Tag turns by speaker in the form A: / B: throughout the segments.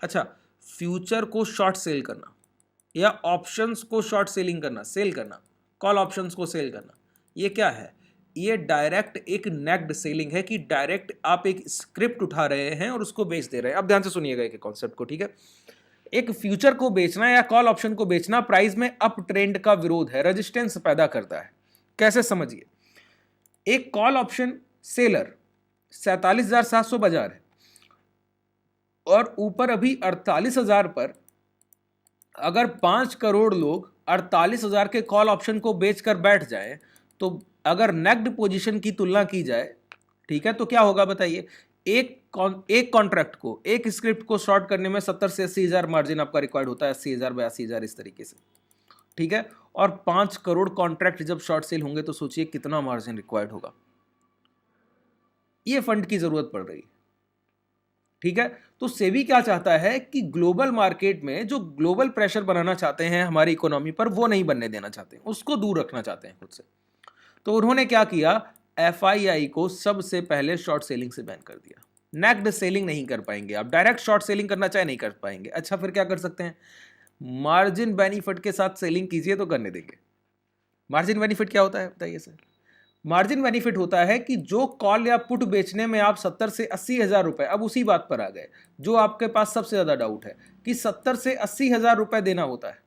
A: अच्छा, फ्यूचर को short cell करना या ऑप्शंस को शॉर्ट सेलिंग करना, सेल करना, कॉल ऑप्शंस को सेल करना, ये क्या है? ये डायरेक्ट एक नेक्ड सेलिंग है कि डायरेक्ट आप एक स्क्रिप्ट उठा रहे हैं और उसको बेच दे रहे हैं। अब ध्यान से सुनिएगा एक कॉन्सेप्ट को, ठीक है? एक फ्यूचर को बेचना या कॉल ऑप्शन को बेचना प्राइस में अप ट्रेंड का विरोध है, रेजिस्टेंस पैदा करता है। कैसे समझिए, एक कॉल ऑप्शन सेलर 47,700 बाजार है और ऊपर अभी 48,000 पर अगर 5 करोड़ लोग 48,000 के कॉल ऑप्शन को बेचकर बैठ जाए, तो अगर नेक्ड पोजीशन की तुलना की जाए, ठीक है, तो क्या होगा बताइए? एक कॉन्ट्रैक्ट को, एक स्क्रिप्ट को शॉर्ट करने में 70 से 80,000 मार्जिन आपका रिक्वायर्ड होता है, 80,000 82,000 इस तरीके से, ठीक है? और 5 करोड़ कॉन्ट्रैक्ट जब शॉर्ट सेल होंगे तो सोचिए कितना मार्जिन रिक्वायर्ड होगा। ये फंड की जरूरत पड़ रही है, ठीक है? तो सेबी क्या चाहता है कि ग्लोबल मार्केट में जो ग्लोबल प्रेशर बनाना चाहते हैं हमारी इकोनॉमी पर, वो नहीं बनने देना चाहते हैं, उसको दूर रखना चाहते हैं खुद से। तो उन्होंने क्या किया? एफआईआई को सबसे पहले शॉर्ट सेलिंग से बैन कर दिया। नेक्ड सेलिंग नहीं कर पाएंगे आप, डायरेक्ट शॉर्ट सेलिंग करना चाहे नहीं कर पाएंगे। अच्छा, फिर क्या कर सकते हैं? मार्जिन बेनिफिट के साथ सेलिंग कीजिए तो करने देंगे। मार्जिन बेनिफिट क्या होता है बताइए सर? मार्जिन बेनिफिट होता है कि जो कॉल या पुट बेचने में आप 70 से 80,000 रुपए, अब उसी बात पर आ गए जो आपके पास सबसे ज्यादा डाउट है कि 70 से 80,000 रुपए देना होता है,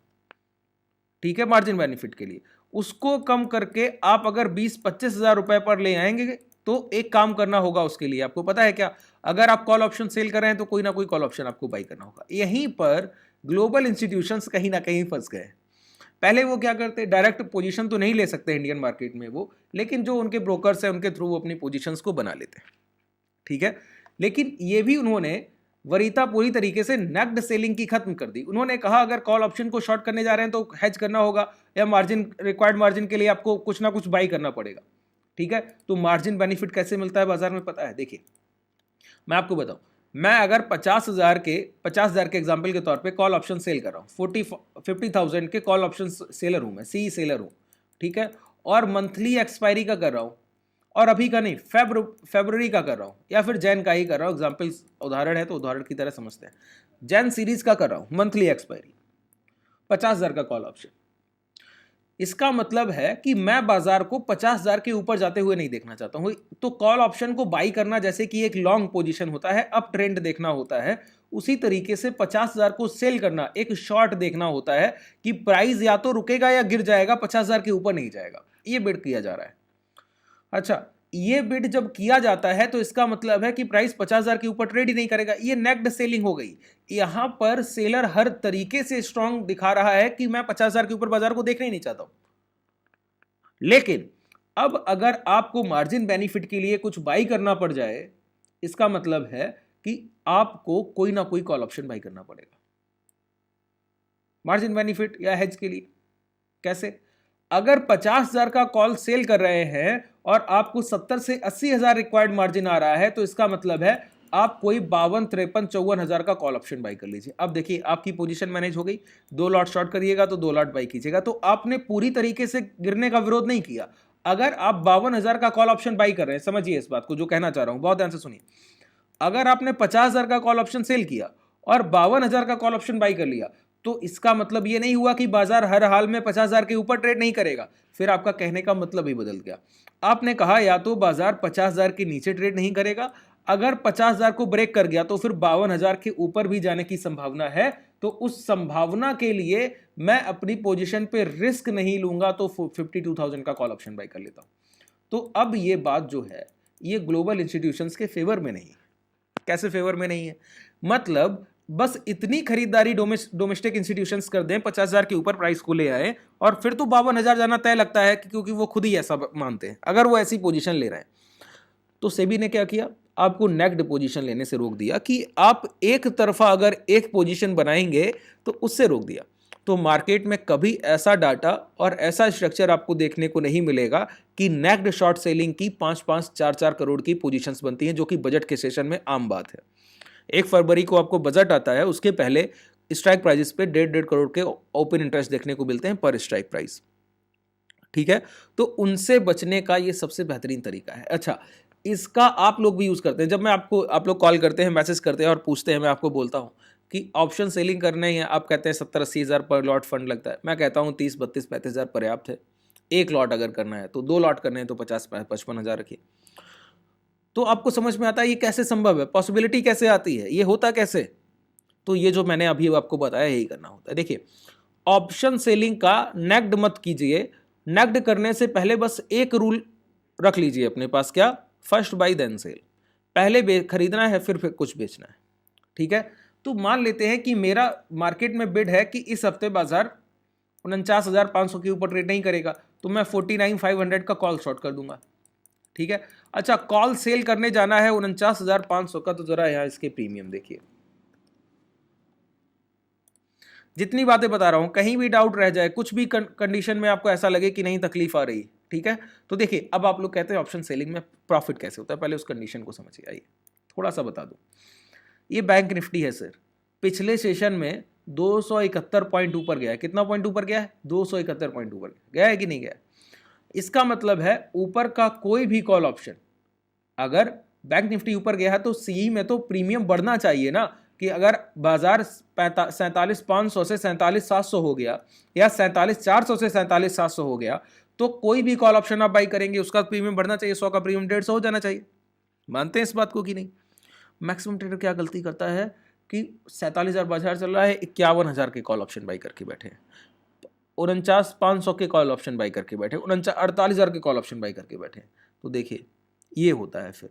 A: ठीक है, मार्जिन बेनिफिट के लिए। उसको कम करके आप अगर 20-25,000 रुपए पर ले आएंगे तो एक काम करना होगा उसके लिए, आपको पता है क्या? अगर आप कॉल ऑप्शन सेल कर रहे हैं तो कोई ना कोई कॉल ऑप्शन आपको बाई करना होगा। यहीं पर ग्लोबल इंस्टीट्यूशंस कहीं ना कहीं फंस गए। पहले वो क्या करते, डायरेक्ट पोजीशन तो नहीं ले सकते इंडियन मार्केट में वो, लेकिन जो उनके ब्रोकर्स हैं उनके थ्रू वो अपनी पोजीशंस को बना लेते हैं, ठीक है? लेकिन ये भी उन्होंने वरीयता पूरी तरीके से नेक्ड सेलिंग की खत्म कर दी। उन्होंने कहा अगर कॉल ऑप्शन को शॉर्ट करने जा रहे हैं तो हेज करना होगा या मार्जिन, रिक्वायर्ड मार्जिन के लिए आपको कुछ ना कुछ बाई करना पड़ेगा, ठीक है? तो मार्जिन बेनिफिट कैसे मिलता है बाजार में पता है? देखिए मैं आपको बताऊं, मैं अगर 50,000 के एग्जाम्पल के तौर पे कॉल ऑप्शन सेल कर रहा हूँ, 50,000 के कॉल ऑप्शन सेलर हूँ मैं, सी सेलर हूँ, ठीक है? और मंथली एक्सपायरी का कर रहा हूँ, और अभी का नहीं, फेब्रुवरी का कर रहा हूँ या फिर जैन का ही कर रहा हूँ। एग्जाम्पल उदाहरण है तो उदाहरण की तरह समझते हैं। जैन सीरीज का कर रहा हूँ, मंथली एक्सपायरी, 50,000 का कॉल ऑप्शन। इसका मतलब है कि मैं बाजार को 50,000 के ऊपर जाते हुए नहीं देखना चाहता हूं। तो कॉल ऑप्शन को बाई करना जैसे कि एक लॉन्ग पोजीशन होता है, अप ट्रेंड देखना होता है, उसी तरीके से 50,000 को सेल करना एक शॉर्ट देखना होता है कि प्राइस या तो रुकेगा या गिर जाएगा, 50,000 के ऊपर नहीं जाएगा। ये बिड किया जा रहा है। अच्छा, ये बिड जब किया जाता है तो इसका मतलब है कि प्राइस 50,000 के ऊपर ट्रेड ही नहीं करेगा। ये नेक्ड सेलिंग हो गई। यहां पर सेलर हर तरीके से स्ट्रांग दिखा रहा है कि मैं 50,000 के ऊपर बाजार को देखना ही नहीं चाहता हूं। लेकिन अब अगर आपको मार्जिन बेनिफिट के लिए कुछ बाई करना पड़ जाए, इसका मतलब है कि आपको कोई ना कोई कॉल ऑप्शन बाई करना पड़ेगा मार्जिन बेनिफिट या हेज के लिए। कैसे? अगर 50,000 का कॉल सेल कर रहे हैं और आपको 70 से 80,000 रिक्वायर्ड मार्जिन आ रहा है, तो इसका मतलब है आप कोई 52, 53, 54,000 का कॉल ऑप्शन बाई कर लीजिए। अब देखिए आपकी पोजीशन मैनेज हो गई, 2 लॉट शॉर्ट करिएगा तो 2 लॉट बाई कीजिएगा, तो आपने पूरी तरीके से गिरने का विरोध नहीं किया। अगर आप 52,000 का कॉल ऑप्शन बाई कर रहे हैं, समझिए इस बात को जो कहना चाह रहा हूं, बहुत ध्यान से सुनिए। अगर आपने 50,000 का कॉल ऑप्शन सेल किया और 52,000 का कॉल ऑप्शन बाई कर लिया, तो इसका मतलब यह नहीं हुआ कि बाजार हर हाल में 50,000 के ऊपर ट्रेड नहीं करेगा। फिर आपका कहने का मतलब ही बदल गया। आपने कहा या तो बाजार 50,000 के नीचे ट्रेड नहीं करेगा, अगर 50,000 को ब्रेक कर गया तो फिर 52,000 के ऊपर भी जाने की संभावना है। तो उस संभावना के लिए मैं अपनी पोजीशन पे रिस्क नहीं लूंगा, तो 52,000 का कॉल ऑप्शन बाई कर लेता हूं। तो अब ये बात जो है ये ग्लोबल इंस्टीट्यूशंस के फेवर में नहीं है। कैसे फेवर में नहीं है? मतलब बस इतनी खरीदारी डोमेस्टिक इंस्टीट्यूशंस कर दें, 50,000 के ऊपर प्राइस को ले आए और फिर तो 52,000 जाना तय लगता है, क्योंकि वो खुद ही ऐसा मानते हैं अगर वो ऐसी पोजीशन ले रहे हैं। तो सेबी ने क्या किया? आपको नेक्ड पोजीशन लेने से रोक दिया कि आप एक तरफा अगर एक पोजीशन बनाएंगे तो उससे रोक दिया। तो मार्केट में कभी ऐसा डाटा और ऐसा स्ट्रक्चर आपको देखने को नहीं मिलेगा कि नेक्ड शॉर्ट सेलिंग की 5-5, 4-4 करोड़ की पोजीशंस बनती हैं, जो कि बजट के सेशन में आम बात है। 1 फरवरी को आपको बजट आता है, उसके पहले स्ट्राइक प्राइजेस पे 1.5 करोड़ के ओपन इंटरेस्ट देखने को मिलते हैं पर स्ट्राइक प्राइस, ठीक है? तो उनसे बचने का ये सबसे बेहतरीन तरीका है। अच्छा, इसका आप लोग भी यूज करते हैं। जब मैं आप लोग कॉल करते हैं, मैसेज करते हैं और पूछते हैं, मैं आपको बोलता हूं कि ऑप्शन सेलिंग करने हैं, आप कहते हैं 70-80 हज़ार पर लॉट फंड लगता है, मैं कहता हूँ 30-32-35 हज़ार पर्याप्त है। एक लॉट अगर करना है तो, 2 लॉट करने हैं तो 50-55 हज़ार रखिए। तो आपको समझ में आता है ये कैसे संभव है, पॉसिबिलिटी कैसे आती है, ये होता कैसे? तो ये जो मैंने अभी आपको बताया यही करना होता है। देखिए, ऑप्शन सेलिंग का नेग्ड मत कीजिए। नेग्ड करने से पहले बस एक रूल रख लीजिए अपने पास, क्या? First buy then sell. पहले खरीदना है फिर कुछ बेचना है, ठीक है? तो मान लेते हैं कि मेरा मार्केट में बिड है कि इस हफ्ते बाजार 49,500 के ऊपर ट्रेड नहीं करेगा, तो मैं 49,500 का कॉल शॉर्ट कर दूंगा, ठीक है? अच्छा, कॉल सेल करने जाना है 49,500 का, तो जरा यहां इसके प्रीमियम देखिए। जितनी बातें बता रहा हूं, कहीं भी डाउट रह जाए, कुछ भी कंडीशन में आपको ऐसा लगे कि नहीं तकलीफ आ रही, ठीक है, तो देखिए अब आप लोग कहते हैं ऑप्शन सेलिंग में प्रॉफिट कैसे होता है, पहले उस कंडीशन को समझिए। आइए थोड़ा सा बता दूं। ये बैंक निफ्टी है सर, पिछले सेशन में 271 पॉइंट ऊपर गया है। कितना पॉइंट ऊपर गया है? 271 पॉइंट ऊपर गया है कि नहीं गया? इसका मतलब है ऊपर का कोई भी कॉल ऑप्शन, अगर बैंक निफ्टी ऊपर गया है तो सी में तो प्रीमियम बढ़ना चाहिए ना, कि अगर बाजार 47,500 से 47,700 हो गया, या 47,400 से 47,700 हो गया, तो कोई भी कॉल ऑप्शन आप बाई करेंगे उसका प्रीमियम बढ़ना चाहिए, 100 का प्रीमियम 150 हो जाना चाहिए। मानते हैं इस बात को कि नहीं? मैक्सिमम ट्रेडर क्या गलती करता है कि 47,000 बाजार चल रहा है, 51,000 के कॉल ऑप्शन बाई करके बैठे हैं, 49,500 के कॉल ऑप्शन बाई करके बैठे, 48,000 के कॉल ऑप्शन बाई करके बैठे हैं। तो देखिए ये होता है। फिर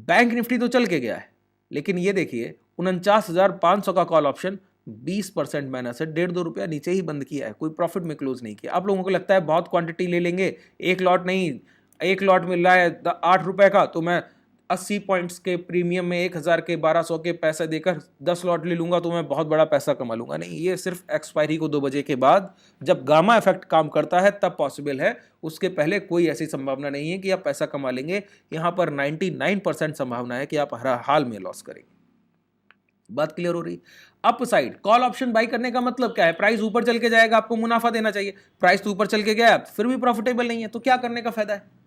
A: बैंक निफ्टी तो चल के गया है, लेकिन ये देखिए 49,500 का कॉल ऑप्शन 20% माइनस है, 1.5-2 रुपया नीचे ही बंद किया है, कोई प्रॉफिट में क्लोज नहीं किया। आप लोगों को लगता है बहुत क्वांटिटी ले लेंगे, एक लॉट नहीं, एक लॉट मिल रहा है 8 रुपए का, तो मैं 80 पॉइंट्स के प्रीमियम में 1,000 के 1,200 के पैसे देकर 10 लॉट ले लूंगा तो मैं बहुत बड़ा पैसा कमा लूंगा। नहीं, ये सिर्फ एक्सपायरी को 2 बजे के बाद जब गामा इफेक्ट काम करता है तब पॉसिबल है, उसके पहले कोई ऐसी संभावना नहीं है कि आप पैसा कमा लेंगे। यहां पर 99% संभावना है कि आप हर हाल में लॉस करेंगे। बात क्लियर हो रही? Up side call option by करने का मतलब क्या है? प्राइस ऊपर चल के जाएगा, आपको मुनाफा देना चाहिए। प्राइस तो ऊपर चल के गया, फिर भी प्रॉफिटेबल नहीं है, तो क्या करने का फायदा है?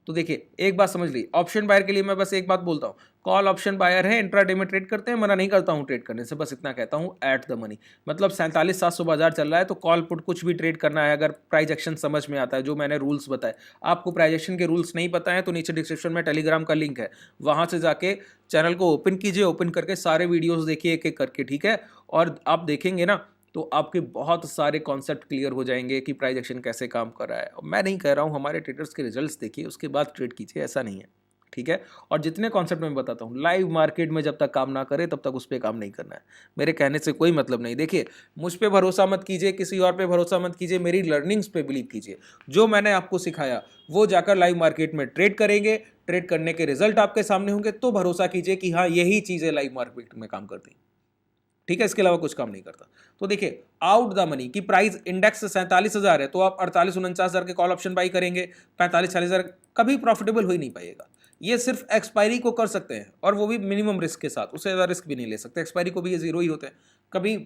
A: तो देखिए एक बात समझ ली, ऑप्शन बायर के लिए मैं बस एक बात बोलता हूं, कॉल ऑप्शन बायर है, इंट्राडे में ट्रेड करते हैं, मना नहीं करता हूं ट्रेड करने से, बस इतना कहता हूं एट द मनी। मतलब 47,700 बाजार चल रहा है तो कॉल पुट कुछ भी ट्रेड करना है, अगर प्राइस एक्शन समझ में आता है, जो मैंने रूल्स बताए। आपको प्राइस एक्शन के रूल्स नहीं पता है तो नीचे डिस्क्रिप्शन में टेलीग्राम का लिंक है, वहां से जाके चैनल को ओपन कीजिए, ओपन करके सारे वीडियोज देखिए एक एक करके, ठीक है? और आप देखेंगे ना तो आपके बहुत सारे कॉन्सेप्ट क्लियर हो जाएंगे कि प्राइस एक्शन कैसे काम कर रहा है। और मैं नहीं कह रहा हूँ, हमारे ट्रेडर्स के रिजल्ट्स देखिए उसके बाद ट्रेड कीजिए, ऐसा नहीं है, ठीक है? और जितने कॉन्सेप्ट मैं बताता हूँ, लाइव मार्केट में जब तक काम ना करे तब तक उस पर काम नहीं करना है। मेरे कहने से कोई मतलब नहीं। देखिए मुझ पर भरोसा मत कीजिए, किसी और पे भरोसा मत कीजिए, मेरी लर्निंग्स पे बिलीव कीजिए। जो मैंने आपको सिखाया वो जाकर लाइव मार्केट में ट्रेड करेंगे, ट्रेड करने के रिजल्ट आपके सामने होंगे, तो भरोसा कीजिए कि हाँ यही चीज़ें लाइव मार्केट में काम करती, ठीक है? इसके अलावा कुछ काम नहीं करता। तो देखिए आउट द मनी की प्राइस इंडेक्स 47,000 है तो आप 48-49,000 के कॉल ऑप्शन बाई करेंगे, 45-46,000, कभी प्रॉफिटेबल हो ही नहीं पाएगा। ये सिर्फ एक्सपायरी को कर सकते हैं, और वो भी मिनिमम रिस्क के साथ, उससे ज़्यादा रिस्क भी नहीं ले सकते। एक्सपायरी को भी ये जीरो ही होते हैं, कभी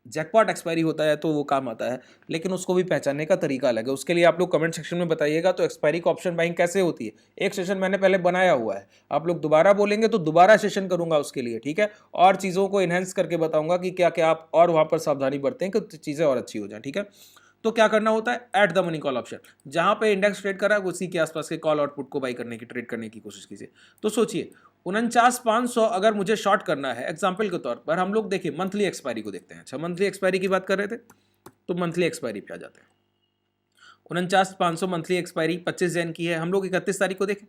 A: जैकपॉट एक्सपायरी होता है तो वो काम आता है, लेकिन उसको भी पहचानने का तरीका अलग है। उसके लिए आप लोग कमेंट सेक्शन में बताइएगा तो एक्सपायरी का ऑप्शन बाइंग कैसे होती है। एक सेशन मैंने पहले बनाया हुआ है, आप लोग दोबारा बोलेंगे तो दोबारा सेशन करूंगा उसके लिए, ठीक है? और चीज़ों को इन्हेंस करके बताऊंगा कि क्या क्या आप और वहाँ पर सावधानी बरतें कि चीज़ें और अच्छी हो जाएं, ठीक है? तो क्या करना होता है? At the money call option, जहां पे इंडेक्स ट्रेड कर रहा है उसी के आसपास के कॉल आउटपुट को बाई करने की, ट्रेड करने की कोशिश कीजिए। तो सोचिए 49,500 अगर मुझे शॉर्ट करना है, एग्जांपल के तौर पर हम लोग देखिए मंथली एक्सपायरी को देखते हैं। अच्छा, मंथली एक्सपायरी की बात कर रहे थे तो मंथली एक्सपायरी पे आ जाते हैं। 49,500 मंथली एक्सपायरी 25 जैन की है, हम लोग 31 तारीख को देखें,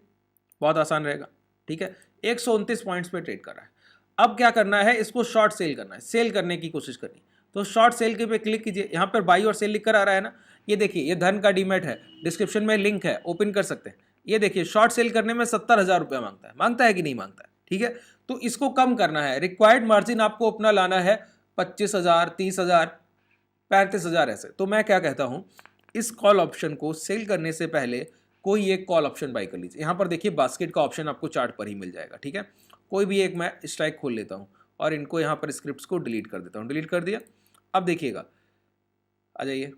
A: बहुत आसान रहेगा, ठीक है? 129 पॉइंट्स पे ट्रेड कर रहा है। अब क्या करना है? इसको शॉर्ट सेल करना है, सेल करने की कोशिश करनी। तो शॉर्ट सेल के पे क्लिक कीजिए, यहाँ पर बाई और सेल लिख कर आ रहा है ना, ये देखिए ये धन का डीमेट है, डिस्क्रिप्शन में लिंक है, ओपन कर सकते हैं। ये देखिए शॉर्ट सेल करने में 70,000 रुपया मांगता है कि नहीं मांगता है, ठीक है? तो इसको कम करना है, रिक्वायर्ड मार्जिन आपको अपना लाना है 25,000, 30,000, 35,000 ऐसे। तो मैं क्या कहता हूं, इस कॉल ऑप्शन को सेल करने से पहले कोई एक कॉल ऑप्शन बाई कर लीजिए। यहां पर देखिए बास्केट का ऑप्शन आपको चार्ट पर ही मिल जाएगा, ठीक है? कोई भी एक मैं स्ट्राइक खोल लेता हूं और इनको यहां पर स्क्रिप्ट्स को डिलीट कर देता हूं। डिलीट कर दिया। अब देखिएगा, आ जाइए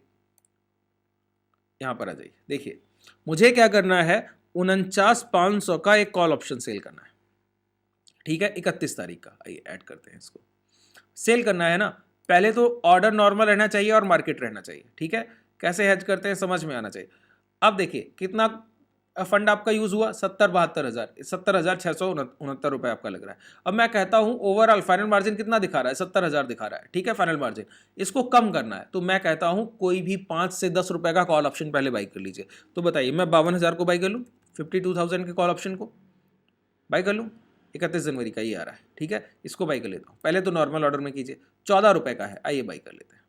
A: यहां पर, आ जाइए। देखिए मुझे क्या करना है, 49,500 का एक कॉल ऑप्शन सेल करना है, ठीक है? 31 तारीख का। आइए ऐड करते हैं इसको, सेल करना है ना, पहले तो ऑर्डर नॉर्मल रहना चाहिए और मार्केट रहना चाहिए, ठीक है। कैसे हेज करते हैं समझ में आना चाहिए। अब देखिए कितना फंड आपका यूज हुआ, 70,669 रुपए आपका लग रहा है। अब मैं कहता हूं ओवरऑल फाइनल मार्जिन कितना दिखा रहा है, 70,000 दिखा रहा है, ठीक है फाइनल मार्जिन। इसको कम करना है तो मैं कहता हूं कोई भी 5 से 10 रुपए का कॉल ऑप्शन पहले बाई कर लीजिए। तो बताइए मैं 52,000 को बाई कर लूँ, 52,000 के कॉल ऑप्शन को बाई कर लूँ, 31 जनवरी का ये आ रहा है, ठीक है। इसको बाई कर लेता हूँ, पहले तो नॉर्मल ऑर्डर में कीजिए, 14 रुपए का है, आइए बाई कर लेते हैं।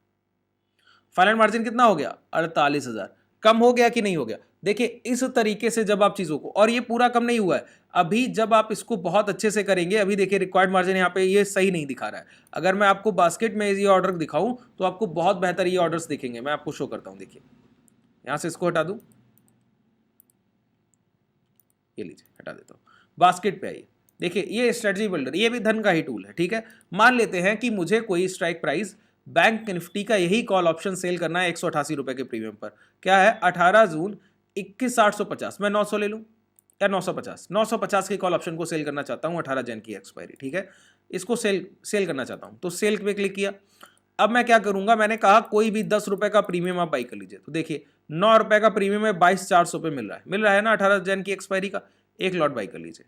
A: फाइनल मार्जिन कितना हो गया, 48,000। कम हो गया कि नहीं हो गया। देखिए इस तरीके से जब आप चीजों को, और ये पूरा कम नहीं हुआ है अभी, जब आप इसको बहुत अच्छे से करेंगे, अभी देखिए रिक्वायर्ड मार्जिन यहाँ पे ये सही नहीं दिखा रहा है। अगर मैं आपको बास्केट में ये ऑर्डर दिखाऊं तो आपको बहुत बेहतर ये ऑर्डर्स दिखेंगे। मैं आपको शो करता हूं, देखिए यहां से इसको हटा दूं, ये लीजिए हटा देता हूं, बास्केट पे आइए। देखिए ये स्ट्रेटजी बिल्डर, ये भी धन का ही टूल है, ठीक है। मान लेते हैं कि मुझे कोई स्ट्राइक प्राइस बैंक निफ्टी का यही कॉल ऑप्शन सेल करना है 188 रुपए के प्रीमियम पर। क्या है, 18 जून 21,850, मैं 900 ले लूं या 950 के कॉल ऑप्शन को सेल करना चाहता हूं, 18 जन की एक्सपायरी, ठीक है। इसको सेल करना चाहता हूं तो सेल पे क्लिक किया। अब मैं क्या करूंगा, मैंने कहा कोई भी 10 रुपए का प्रीमियम आप बाई कर लीजिए। तो देखिए 9 रुपए का प्रीमियम है, 22,400 पे मिल रहा है ना, 18 जन की एक्सपायरी का। एक लॉट बाई कर लीजिए।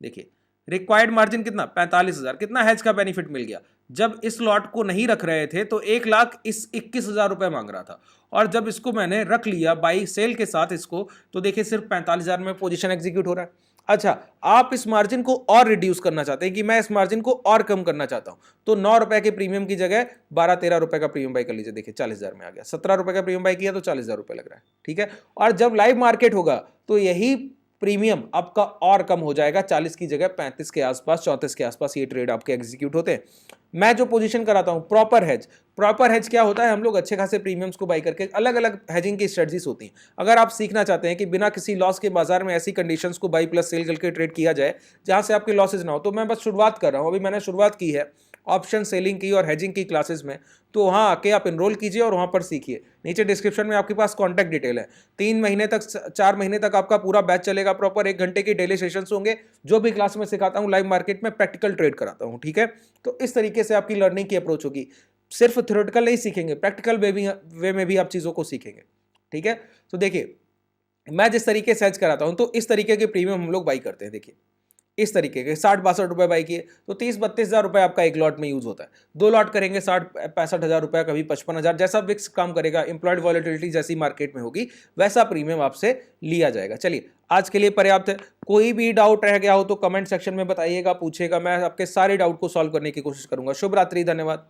A: देखिए रिक्वायर्ड मार्जिन कितना, 45,000। कितना हैज का बेनिफिट मिल गया। जब इस लॉट को नहीं रख रहे थे तो 1,00,000 इस 21,000 रुपए मांग रहा था, और जब इसको मैंने रख लिया बाई सेल के साथ इसको, तो देखिए सिर्फ 45,000 में पोजीशन एग्जीक्यूट हो रहा है। अच्छा, आप इस मार्जिन को और रिड्यूस करना चाहते हैं कि मैं इस मार्जिन को और कम करना चाहता हूं, तो 9 रुपए के प्रीमियम की जगह 12-13 रुपए का प्रीमियम बाई कर लीजिए। देखिए 40,000 में आ गया, 17 रुपए का प्रीमियम बाई किया तो 40,000 रुपए लग रहा है, ठीक है। और जब लाइव मार्केट होगा तो यही प्रीमियम आपका और कम हो जाएगा, 40 की जगह 35 के आसपास, 34 के आसपास ये ट्रेड आपके एग्जीक्यूट होते हैं। मैं जो पोजीशन कराता हूं प्रॉपर हेज क्या होता है, हम लोग अच्छे खासे प्रीमियम्स को बाई करके, अलग अलग हेजिंग की स्ट्रेटजीज होती हैं। अगर आप सीखना चाहते हैं कि बिना किसी लॉस के बाजार में ऐसी कंडीशंस को बाई प्लस सेल करके ट्रेड किया जाए जहां से आपके लॉसेज ना हो, तो मैं बस शुरुआत कर रहा हूं। अभी मैंने शुरुआत की है ऑप्शन सेलिंग की और हेजिंग की क्लासेस में, तो वहां आके आप एनरोल कीजिए और वहां पर सीखिए। नीचे डिस्क्रिप्शन में आपके पास कॉन्टैक्ट डिटेल है। 3 महीने तक 4 महीने तक आपका पूरा बैच चलेगा, प्रॉपर 1 घंटे की डेली सेशंस होंगे। जो भी क्लास में सिखाता हूं लाइव मार्केट में प्रैक्टिकल ट्रेड कराता हूं, ठीक है। तो इस तरीके से आपकी लर्निंग की अप्रोच होगी। सिर्फ थ्योरेटिकल नहीं सीखेंगे, प्रैक्टिकल वे में भी आप चीजों को सीखेंगे, ठीक है। तो देखिए मैं जिस तरीके से हेज कराता हूं, तो इस तरीके के प्रीमियम हम लोग बाई करते हैं। देखिए इस तरीके के 60-62 रुपए बाई किए तो 30-32 हज़ार रुपए आपका एक लॉट में यूज होता है। 2 लॉट करेंगे 60-65 हज़ार रुपए, कभी 55,000, जैसा विक्स काम करेगा, इंप्लॉयड वॉलेटिलिटी जैसी मार्केट में होगी वैसा प्रीमियम आपसे लिया जाएगा। चलिए आज के लिए पर्याप्त है। कोई भी डाउट रह गया हो तो कमेंट सेक्शन में बताइएगा, पूछेगा, मैं आपके सारे डाउट को सॉल्व करने की कोशिश करूंगा। शुभ रात्रि, धन्यवाद।